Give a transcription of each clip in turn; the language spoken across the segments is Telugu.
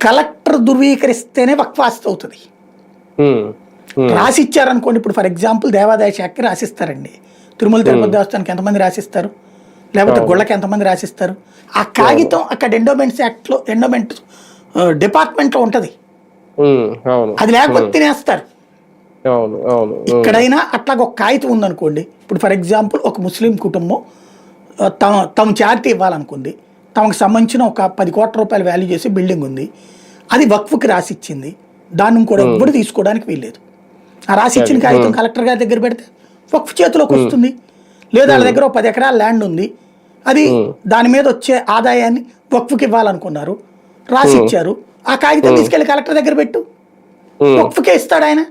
కలెక్టర్ ధృవీకరిస్తేనే వక్ఫ్ ఆస్తి అవుతుంది. రాసి ఇచ్చారనుకోండి, ఇప్పుడు ఫర్ ఎగ్జాంపుల్ దేవాదాయ శాఖకి రాసిస్తారండి. తిరుమల తిరుపతి దేవస్థానానికి ఎంతమంది రాసిస్తారు, లేకపోతే గుళ్ళకి ఎంతమంది రాసిస్తారు? ఆ కాగితం అక్కడ ఎండోమెంట్స్ యాక్ట్లో ఎండోమెంట్ డిపార్ట్మెంట్లో ఉంటుంది. అది లేకపోతే తినేస్తారు. ఇక్కడైనా అట్లాగ ఒక కాగితం ఉందనుకోండి, ఇప్పుడు ఫర్ ఎగ్జాంపుల్ ఒక ముస్లిం కుటుంబం తమ చారిటీ ఇవ్వాలనుకుంది, తమకు సంబంధించిన ఒక 10 కోట్ల రూపాయలు వాల్యూ చేసి బిల్డింగ్ ఉంది, అది వక్ఫ్కి రాసిచ్చింది, దాన్ని కూడా ఎప్పుడు తీసుకోవడానికి వీల్లేదు. ఆ రాసిచ్చిన కాగితం కలెక్టర్ గారి దగ్గర పెడితే వక్ఫ్ చేతిలోకి వస్తుంది. లేదా వాళ్ళ దగ్గర 10 ఎకరాల ల్యాండ్ ఉంది, అది దాని మీద వచ్చే ఆదాయాన్ని వక్ఫ్కి ఇవ్వాలనుకున్నారు, రాసిచ్చారు, ఆ కాగితం తీసుకెళ్లి కలెక్టర్ దగ్గర పెట్టు, వక్ఫ్కే ఇస్తాడు ఆయన.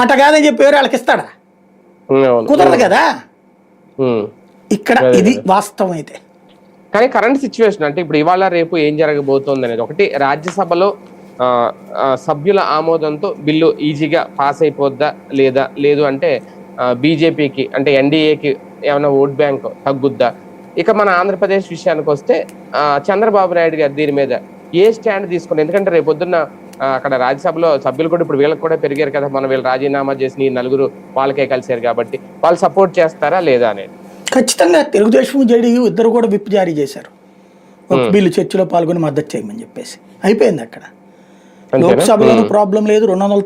అట్ట కాదని చెప్పి వేరే వాళ్ళకి ఇస్తాడా? కుదరదు కదా. ఇక్కడ ఇది వాస్తవం. అయితే కానీ కరెంట్ సిచ్యువేషన్ అంటే ఇప్పుడు ఇవాళ రేపు ఏం జరగబోతోంది అనేది ఒకటి, రాజ్యసభలో సభ్యుల ఆమోదంతో బిల్లు ఈజీగా పాస్ అయిపోద్దా లేదా, లేదు అంటే బీజేపీకి అంటే ఎన్డీఏకి ఏమైనా ఓట్ బ్యాంక్ తగ్గుద్దా? ఇక మన ఆంధ్రప్రదేశ్ విషయానికి వస్తే చంద్రబాబు నాయుడు గారు దీని మీద ఏ స్టాండ్ తీసుకుని, ఎందుకంటే రేపు పొద్దున్న అక్కడ రాజ్యసభలో సభ్యులు కూడా ఇప్పుడు వీళ్ళకి కూడా పెరిగారు కదా, మనం వీళ్ళు రాజీనామా చేసిన ఈ నలుగురు వాళ్ళకే కలిసారు కాబట్టి వాళ్ళు సపోర్ట్ చేస్తారా లేదా అనేది. ఖచ్చితంగా తెలుగుదేశం జేడీయూ ఇద్దరు కూడా విప్ జారీ చేశారు, బిల్లు చర్చలో పాల్గొని మద్దతు చేయమని చెప్పేసి. అయిపోయింది అక్కడ. లోక్సభలో ప్రాబ్లం లేదు, 290